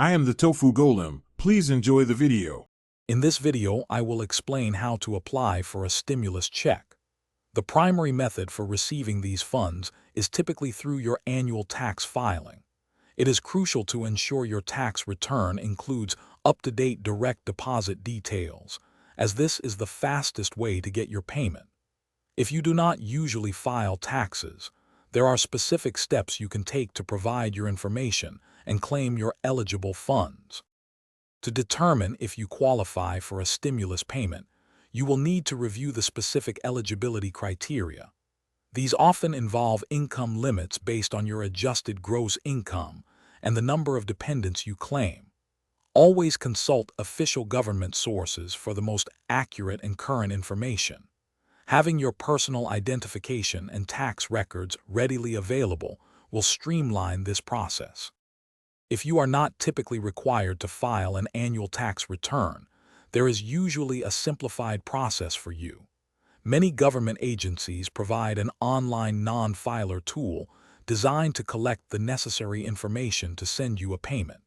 I am the Tofu Golem. Please enjoy the video. In this video, I will explain how to apply for a stimulus check. The primary method for receiving these funds is typically through your annual tax filing. It is crucial to ensure your tax return includes up-to-date direct deposit details, as this is the fastest way to get your payment. If you do not usually file taxes, there are specific steps you can take to provide your information and claim your eligible funds. To determine if you qualify for a stimulus payment, you will need to review the specific eligibility criteria. These often involve income limits based on your adjusted gross income and the number of dependents you claim. Always consult official government sources for the most accurate and current information. Having your personal identification and tax records readily available will streamline this process. If you are not typically required to file an annual tax return, there is usually a simplified process for you. Many government agencies provide an online non-filer tool designed to collect the necessary information to send you a payment.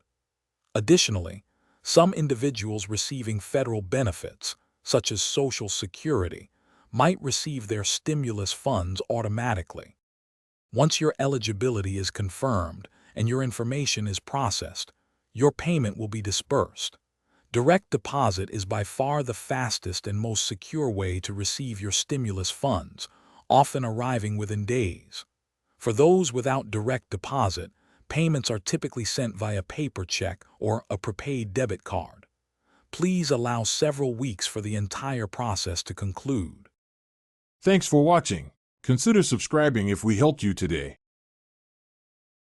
Additionally, some individuals receiving federal benefits, such as Social Security, might receive their stimulus funds automatically. Once your eligibility is confirmed and your information is processed, your payment will be disbursed. Direct deposit is by far the fastest and most secure way to receive your stimulus funds, often arriving within days. For those without direct deposit, payments are typically sent via paper check or a prepaid debit card. Please allow several weeks for the entire process to conclude. Thanks for watching. Consider subscribing if we helped you today.